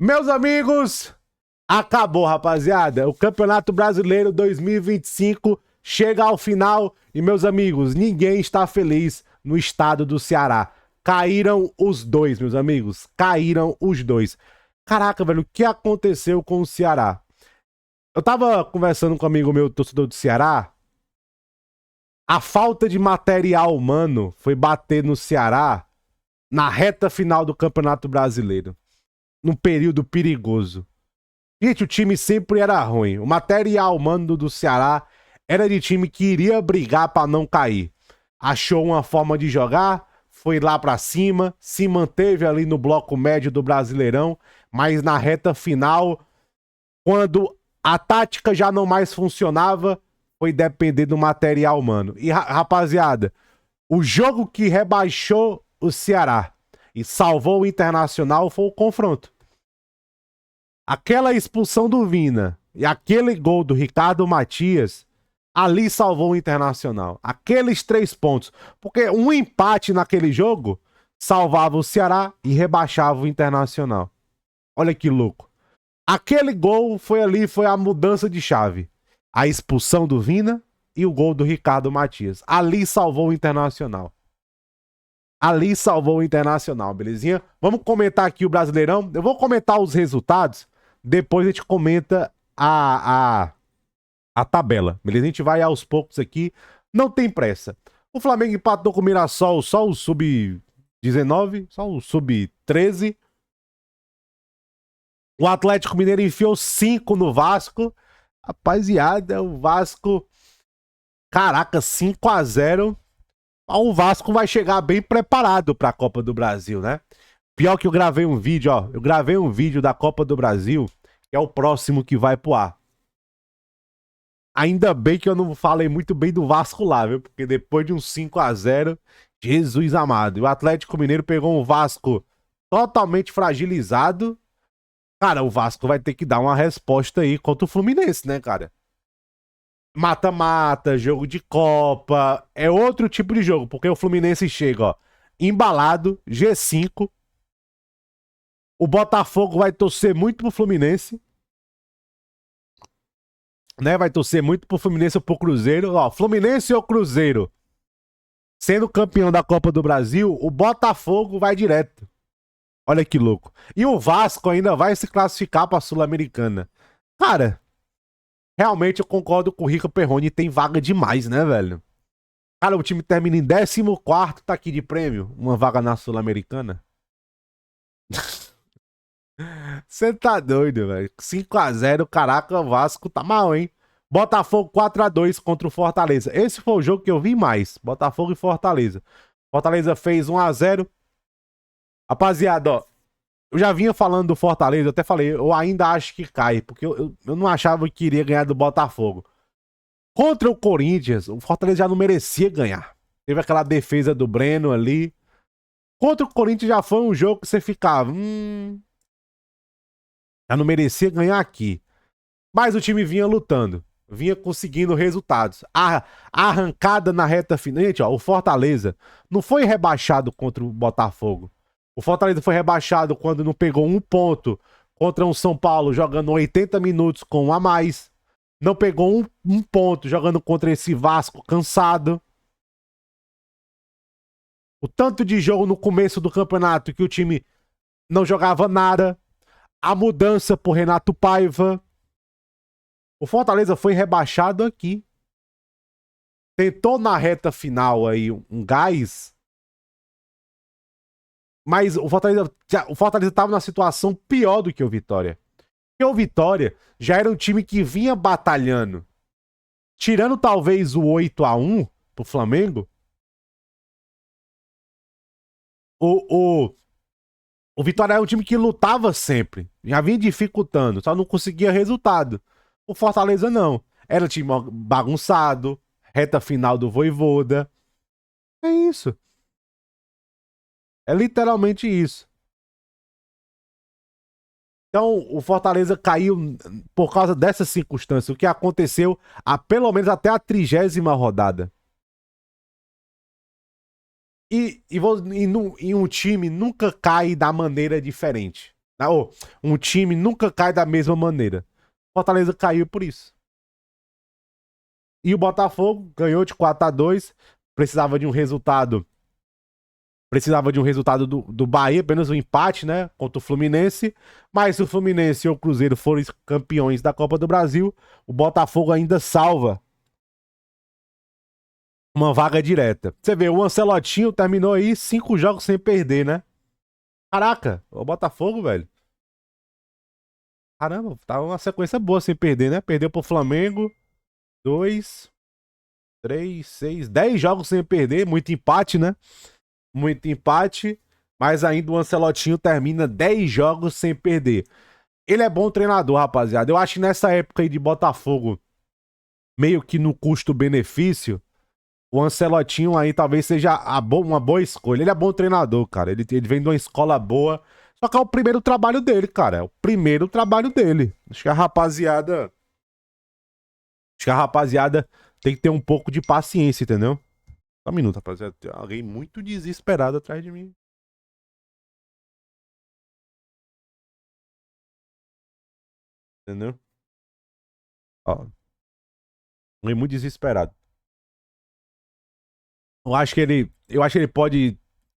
Meus amigos, acabou, rapaziada. O Campeonato Brasileiro 2025 chega ao final e, meus amigos, ninguém está feliz no estado do Ceará. Caíram os dois, meus amigos. Caíram os dois. Caraca, velho, o que aconteceu com o Ceará? Eu tava conversando com um amigo meu, torcedor do Ceará. A falta de material humano foi bater no Ceará na reta final do Campeonato Brasileiro. Num período perigoso. Gente, o time sempre era ruim. O material humano do Ceará era de time que iria brigar pra não cair. Achou uma forma de jogar, foi lá pra cima, se manteve ali no bloco médio do Brasileirão, mas na reta final, quando a tática já não mais funcionava, foi depender do material humano. E, rapaziada, o jogo que rebaixou o Ceará e salvou o Internacional foi o confronto. Aquela expulsão do Vina e aquele gol do Ricardo Matias ali salvou o Internacional. Aqueles 3 pontos. Porque um empate naquele jogo salvava o Ceará e rebaixava o Internacional. Olha que louco. Aquele gol foi a mudança de chave. A expulsão do Vina e o gol do Ricardo Matias. Ali salvou o Internacional. Ali salvou o Internacional, belezinha? Vamos comentar aqui o Brasileirão. Eu vou comentar os resultados. Depois a gente comenta a tabela, beleza? A gente vai aos poucos aqui. Não tem pressa. O Flamengo empatou com o Mirassol, só o sub-19, só o sub-13. O Atlético Mineiro enfiou 5 no Vasco. Rapaziada, o Vasco... Caraca, 5-0. O Vasco vai chegar bem preparado para a Copa do Brasil, né? Pior que eu gravei um vídeo, ó. Eu gravei um vídeo da Copa do Brasil, que é o próximo que vai pro ar. Ainda bem que eu não falei muito bem do Vasco lá, viu? Porque depois de um 5-0, Jesus amado. E o Atlético Mineiro pegou um Vasco totalmente fragilizado. Cara, o Vasco vai ter que dar uma resposta aí contra o Fluminense, né, cara? Mata-mata, jogo de Copa, é outro tipo de jogo, porque o Fluminense chega, ó, embalado, G5. O Botafogo vai torcer muito pro Fluminense, né? Vai torcer muito pro Fluminense ou pro Cruzeiro. Ó, Fluminense ou Cruzeiro sendo campeão da Copa do Brasil, o Botafogo vai direto. Olha que louco. E o Vasco ainda vai se classificar pra Sul-Americana. Cara, realmente eu concordo com o Rico Perrone, tem vaga demais, né, velho? Cara, o time termina em 14º, tá aqui de prêmio, uma vaga na Sul-Americana. Você tá doido, velho. 5-0, caraca, o Vasco tá mal, hein? Botafogo 4-2 contra o Fortaleza. Esse foi o jogo que eu vi mais. Botafogo e Fortaleza. Fortaleza fez 1-0. Rapaziada, ó. Eu já vinha falando do Fortaleza, eu até falei, eu ainda acho que cai, porque eu não achava que iria ganhar do Botafogo. Contra o Corinthians, o Fortaleza já não merecia ganhar. Teve aquela defesa do Breno ali. Contra o Corinthians já foi um jogo que você ficava, já não merecia ganhar aqui. Mas o time vinha lutando, vinha conseguindo resultados. A arrancada na reta final, gente, ó, o Fortaleza não foi rebaixado contra o Botafogo. O Fortaleza foi rebaixado quando não pegou 1 ponto contra um São Paulo jogando 80 minutos com 1 a mais. Não pegou um ponto jogando contra esse Vasco cansado. O tanto de jogo no começo do campeonato que o time não jogava nada. A mudança por Renato Paiva. O Fortaleza foi rebaixado aqui. Tentou na reta final aí um gás. Mas o Fortaleza estava numa situação pior do que o Vitória. Porque o Vitória já era um time que vinha batalhando. Tirando talvez o 8-1 pro Flamengo, o Vitória era um time que lutava sempre. Já vinha dificultando, só não conseguia resultado. O Fortaleza não. Era um time bagunçado, reta final do Vojvoda. É isso. É literalmente isso. Então, o Fortaleza caiu por causa dessa circunstância, o que aconteceu pelo menos até a 30ª rodada. E um time nunca cai da maneira diferente. Ou, um time nunca cai da mesma maneira. Fortaleza caiu por isso. E o Botafogo ganhou de 4-2. Precisava de um resultado. Precisava de um resultado do Bahia, apenas um empate, né? Contra o Fluminense. Mas se o Fluminense e o Cruzeiro forem campeões da Copa do Brasil, o Botafogo ainda salva uma vaga direta. Você vê, o Ancelotinho terminou aí 5 jogos sem perder, né? Caraca, o Botafogo, velho. Caramba, tava uma sequência boa sem perder, né? Perdeu pro Flamengo. 2, 3, 6, 10 jogos sem perder. Muito empate, né? Muito empate. Mas ainda o Ancelotinho termina 10 jogos sem perder. Ele é bom treinador, rapaziada. Eu acho que nessa época aí de Botafogo, meio que no custo-benefício, o Ancelotinho aí talvez seja uma boa escolha. Ele é bom treinador, cara. Ele vem de uma escola boa. Só que é o primeiro trabalho dele, cara. É o primeiro trabalho dele. Acho que a rapaziada. Acho que a rapaziada tem que ter um pouco de paciência, entendeu? Só um minuto, rapaziada. Tem alguém muito desesperado atrás de mim. Entendeu? Ó. Alguém muito desesperado. Eu acho que ele pode,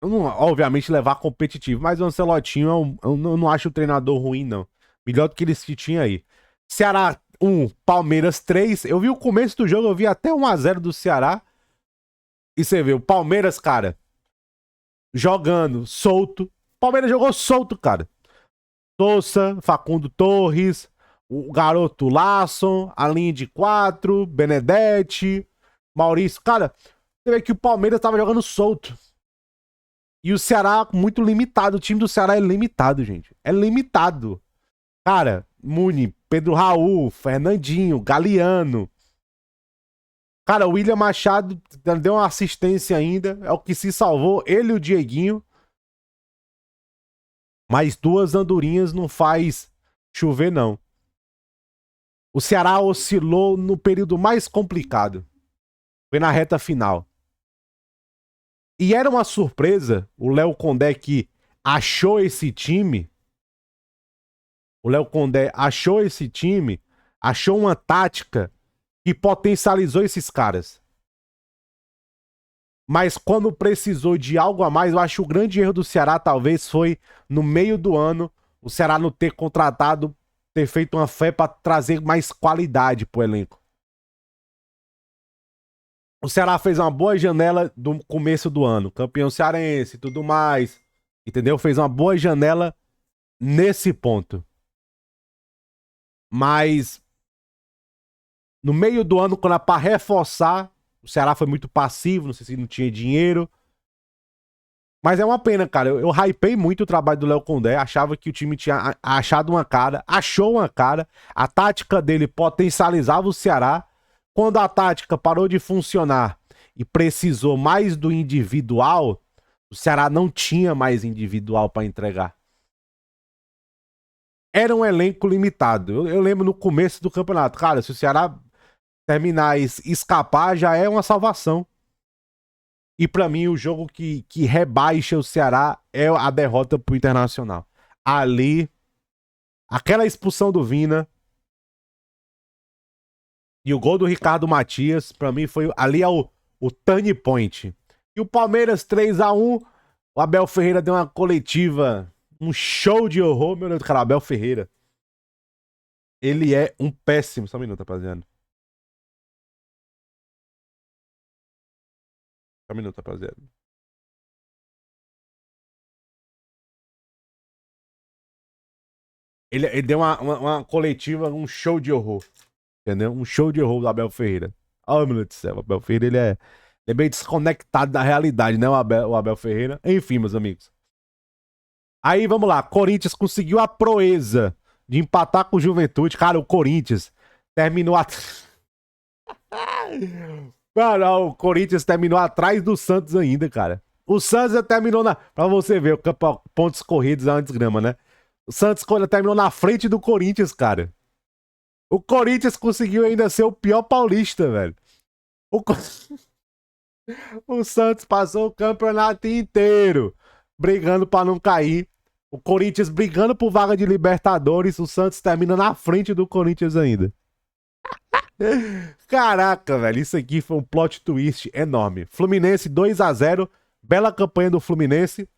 obviamente, levar competitivo, mas o Ancelotinho eu não acho o treinador ruim, não. Melhor do que eles que tinha aí. Ceará 1, Palmeiras 3. Eu vi o começo do jogo, eu vi até 1-0 do Ceará. E você vê, o Palmeiras, cara, jogando solto. Palmeiras jogou solto, cara. Sousa, Facundo Torres, o garoto Lasson, a linha de 4, Benedetti, Maurício. Cara, você vê que o Palmeiras tava jogando solto. E o Ceará muito limitado. O time do Ceará é limitado, gente. É limitado. Cara, Muni, Pedro Raul, Fernandinho, Galeano. Cara, o William Machado deu uma assistência ainda. É o que se salvou. Ele e o Dieguinho. Mas 2 andorinhas não faz chover, não. O Ceará oscilou no período mais complicado. Foi na reta final. E era uma surpresa o Léo Condé que achou esse time. O Léo Condé achou esse time, achou uma tática que potencializou esses caras. Mas quando precisou de algo a mais, eu acho que o grande erro do Ceará talvez foi no meio do ano o Ceará não ter contratado, ter feito uma fé para trazer mais qualidade pro elenco. O Ceará fez uma boa janela do começo do ano, campeão cearense e tudo mais, entendeu? Fez uma boa janela nesse ponto. Mas no meio do ano, quando é pra reforçar, o Ceará foi muito passivo, não sei se não tinha dinheiro. Mas é uma pena, cara. Eu hypei muito o trabalho do Léo Condé, achava que o time tinha achado uma cara, achou uma cara, a tática dele potencializava o Ceará. Quando a tática parou de funcionar e precisou mais do individual, o Ceará não tinha mais individual para entregar. Era um elenco limitado. Eu lembro no começo do campeonato, cara, se o Ceará terminar e escapar, já é uma salvação. E pra mim, o jogo que rebaixa o Ceará é a derrota pro Internacional. Ali, aquela expulsão do Vina e o gol do Ricardo Matias, pra mim, foi ali é o turning point. E o Palmeiras 3-1, o Abel Ferreira deu uma coletiva, um show de horror, meu Deus do céu, Abel Ferreira. Ele é um péssimo. Só um minuto, rapaziada. Só um minuto, rapaziada. Ele deu uma coletiva, um show de horror. Entendeu? Um show de horror do Abel Ferreira. Oh, meu Deus do céu. O Abel Ferreira, ele é bem desconectado da realidade, né? O Abel Ferreira. Enfim, meus amigos. Aí, vamos lá. Corinthians conseguiu a proeza de empatar com o Juventude. Cara, o Corinthians terminou Mano, o Corinthians terminou atrás do Santos ainda, cara. O Santos terminou na. Pra você ver, o campo, pontos corridos é uma desgrama, né? O Santos terminou na frente do Corinthians, cara. O Corinthians conseguiu ainda ser o pior paulista, velho. O, o Santos passou o campeonato inteiro brigando pra não cair. O Corinthians brigando por vaga de Libertadores, o Santos termina na frente do Corinthians ainda. Caraca, velho, isso aqui foi um plot twist enorme. Fluminense 2-0, bela campanha do Fluminense,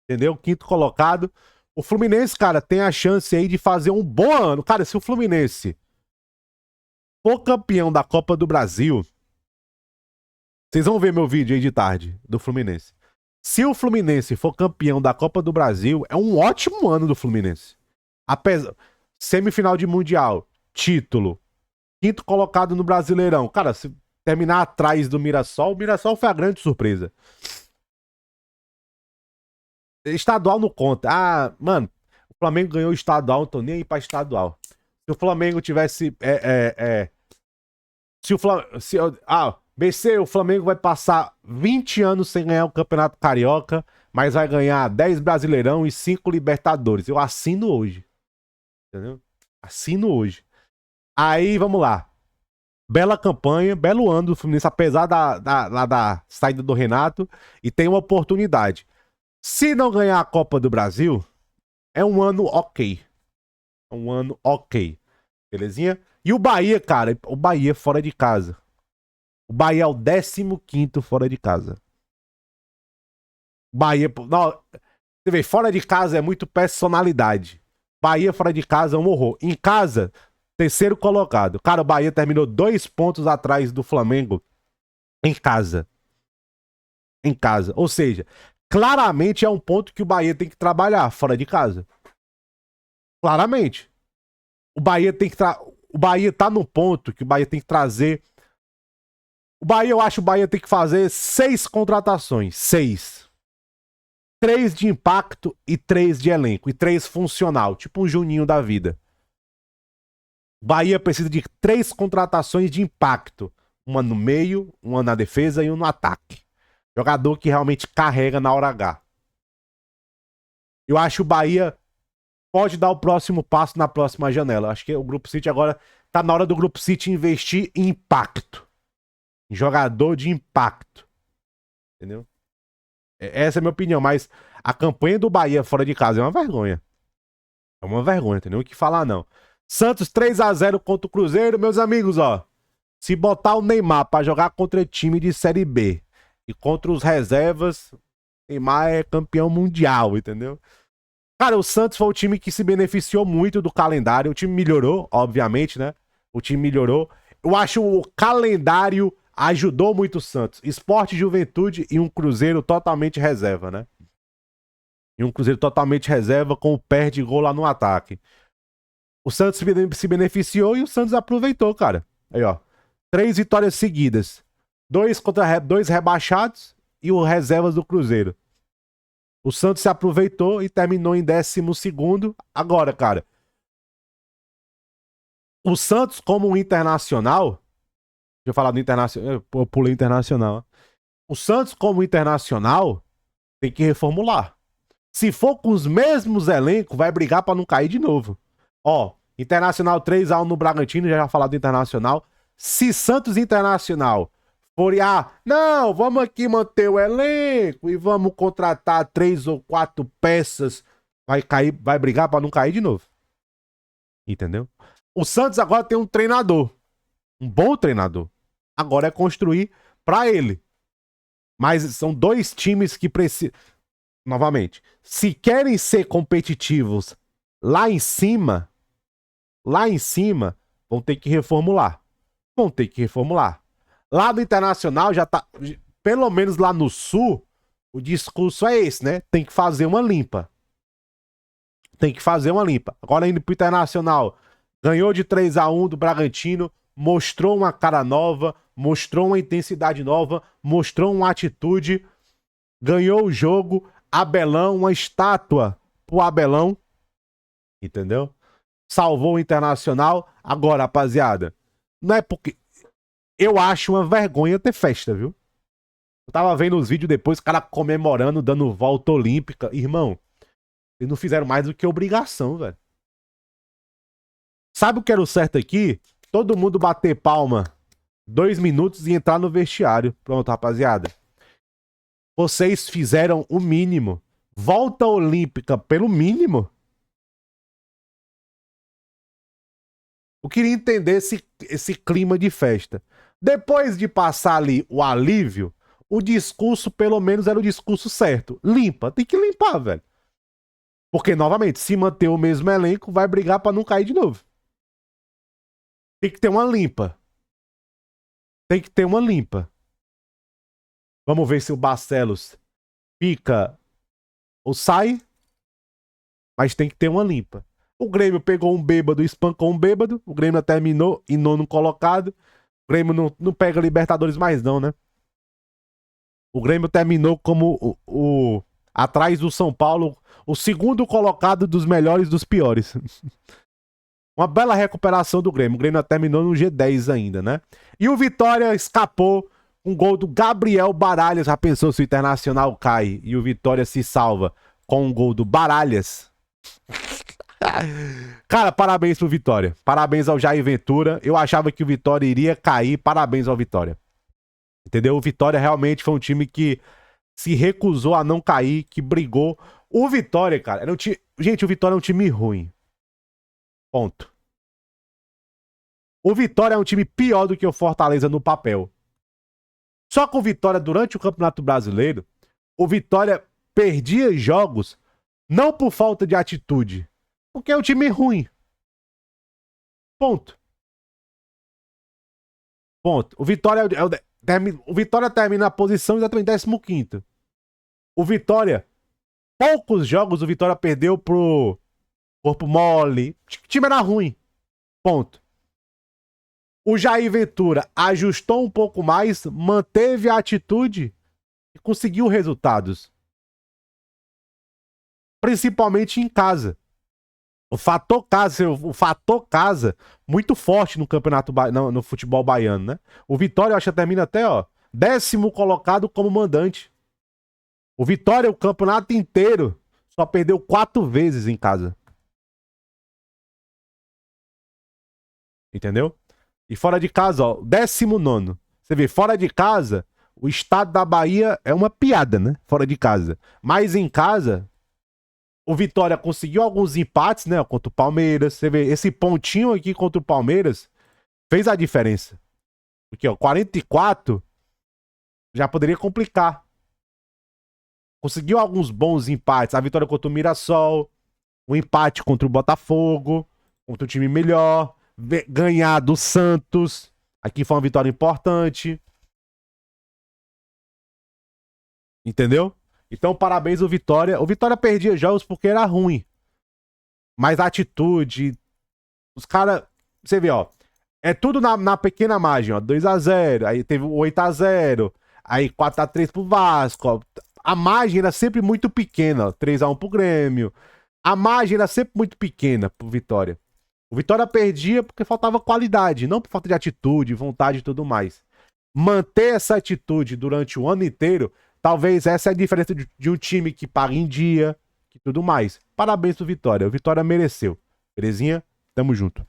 entendeu? Quinto colocado. O Fluminense, cara, tem a chance aí de fazer um bom ano. Cara, se o Fluminense for campeão da Copa do Brasil, vocês vão ver meu vídeo aí de tarde do Fluminense. Se o Fluminense for campeão da Copa do Brasil, é um ótimo ano do Fluminense. Semifinal de Mundial, título, quinto colocado no Brasileirão. Cara, se terminar atrás do Mirassol, o Mirassol foi a grande surpresa. Estadual não conta. Ah, mano, o Flamengo ganhou o estadual, não tô nem aí pra estadual. Se o Flamengo tivesse. Se o Flamengo. BC, o Flamengo vai passar 20 anos sem ganhar o Campeonato Carioca, mas vai ganhar 10 Brasileirão e 5 Libertadores. Eu assino hoje. Entendeu? Assino hoje. Aí, vamos lá. Bela campanha, belo ano do Fluminense, apesar da saída do Renato, e tem uma oportunidade. Se não ganhar a Copa do Brasil, é um ano ok. É um ano ok. Belezinha? E o Bahia, cara, o Bahia fora de casa. O Bahia é o 15º fora de casa. Bahia, não, você vê, fora de casa é muito personalidade. Bahia fora de casa é um horror. Em casa, terceiro colocado. Cara, o Bahia terminou 2 pontos atrás do Flamengo em casa. Em casa. Ou seja, claramente é um ponto que o Bahia tem que trabalhar fora de casa. Claramente. O Bahia tem que o Bahia tá no ponto que o Bahia tem que trazer. O Bahia, eu acho que o Bahia tem que fazer 6 contratações. 6. 3 de impacto e 3 de elenco. E 3 funcional. Tipo um Juninho da vida. O Bahia precisa de 3 contratações de impacto. Uma no meio, uma na defesa e uma no ataque. Jogador que realmente carrega na hora H. Eu acho que o Bahia pode dar o próximo passo na próxima janela. Acho que o Grupo City agora tá na hora do Grupo City investir em impacto. Em jogador de impacto. Entendeu? Essa é a minha opinião, mas a campanha do Bahia fora de casa é uma vergonha. É uma vergonha, entendeu? O que falar não. Santos 3-0 contra o Cruzeiro, meus amigos, ó. Se botar o Neymar pra jogar contra time de Série B e contra os reservas, Neymar é campeão mundial, entendeu? Cara, o Santos foi o time que se beneficiou muito do calendário. O time melhorou, obviamente, né? O time melhorou. Eu acho o calendário ajudou muito o Santos. Sport, Juventude e um Cruzeiro totalmente reserva, né? E um Cruzeiro totalmente reserva com o pé de gol lá no ataque. O Santos se beneficiou e o Santos aproveitou, cara. Aí, ó. 3 vitórias seguidas. 2 contra 2 rebaixados e o reservas do Cruzeiro. O Santos se aproveitou e terminou em 12º. Agora, cara, o Santos como um internacional, deixa eu falar do internacional, eu pulei internacional. O Santos como internacional tem que reformular. Se for com os mesmos elencos, vai brigar pra não cair de novo. Ó, Internacional 3-1 no Bragantino, já falar do Internacional. Se Santos Internacional for, não, vamos aqui manter o elenco e vamos contratar 3 ou 4 peças, vai cair, vai brigar pra não cair de novo. Entendeu? O Santos agora tem um treinador, um bom treinador. Agora é construir pra ele. Mas são 2 times que precisam, novamente, se querem ser competitivos lá em cima, vão ter que reformular. Vão ter que reformular. Lá no Internacional já tá, pelo menos lá no Sul, o discurso é esse, né? Tem que fazer uma limpa. Tem que fazer uma limpa. Agora indo pro Internacional, ganhou de 3-1 do Bragantino, mostrou uma cara nova, mostrou uma intensidade nova, mostrou uma atitude, ganhou o jogo, Abelão, uma estátua pro Abelão, entendeu? Salvou o Internacional. Agora, rapaziada, não é porque... Eu acho uma vergonha ter festa, viu? Eu tava vendo os vídeos depois, o cara comemorando, dando volta olímpica. Irmão, eles não fizeram mais do que obrigação, velho. Sabe o que era o certo aqui? Todo mundo bater palma 2 minutos e entrar no vestiário. Pronto, rapaziada. Vocês fizeram o mínimo. volta olímpica pelo mínimo. Eu queria entender esse clima de festa. Depois de passar ali o alívio, o discurso, pelo menos, era o discurso certo. Limpa, tem que limpar, velho. Porque, novamente, se manter o mesmo elenco, vai brigar pra não cair de novo. Tem que ter uma limpa. Tem que ter uma limpa. Vamos ver se o Barcelos fica ou sai. Mas tem que ter uma limpa. O Grêmio pegou um bêbado e espancou um bêbado. O Grêmio terminou em 9º colocado. O Grêmio não pega Libertadores mais não, né? O Grêmio terminou como atrás do São Paulo, o 2º colocado dos melhores dos piores. Uma bela recuperação do Grêmio. O Grêmio terminou no G10 ainda, né? E o Vitória escapou com um gol do Gabriel Baralhas. Já pensou se o Internacional cai e o Vitória se salva com um gol do Baralhas? Cara, parabéns pro Vitória. Parabéns ao Jair Ventura. Eu achava que o Vitória iria cair. Parabéns ao Vitória. Entendeu? O Vitória realmente foi um time que se recusou a não cair, que brigou. O Vitória, cara, era um time... Gente, o Vitória é um time ruim. Ponto. O Vitória é um time pior do que o Fortaleza no papel. Só que o Vitória, durante o Campeonato Brasileiro, o Vitória perdia jogos não por falta de atitude, porque é um time ruim. Ponto. Ponto. O Vitória o Vitória termina na posição exatamente 15º. O Vitória, poucos jogos o Vitória perdeu pro Corpo Mole. O time era ruim. Ponto. O Jair Ventura ajustou um pouco mais, manteve a atitude e conseguiu resultados. Principalmente em casa. O fator casa, muito forte no campeonato, no futebol baiano, né? O Vitória, eu acho que termina até, 10º colocado como mandante. O Vitória, o campeonato inteiro, só perdeu 4 vezes em casa. Entendeu? E fora de casa, 19º. Você vê, fora de casa, o estado da Bahia é uma piada, né? Fora de casa. Mas em casa, o Vitória conseguiu alguns empates, né? Contra o Palmeiras. Você vê, esse pontinho aqui contra o Palmeiras fez a diferença. Porque, 44 já poderia complicar. Conseguiu alguns bons empates. A vitória contra o Mirassol, o empate contra o Botafogo, contra o time melhor, ganhar do Santos. Aqui foi uma vitória importante. Entendeu? Então, parabéns ao Vitória. O Vitória perdia jogos porque era ruim. Mas a atitude... Os caras... Você vê, é tudo na pequena margem, 2-0. Aí teve o 8-0. Aí 4-3 pro Vasco, A margem era sempre muito pequena, 3-1 pro Grêmio. A margem era sempre muito pequena pro Vitória. O Vitória perdia porque faltava qualidade, não por falta de atitude, vontade e tudo mais. Manter essa atitude durante o ano inteiro, talvez essa é a diferença de um time que paga em dia e tudo mais. Parabéns pro Vitória. O Vitória mereceu. Belezinha? Tamo junto.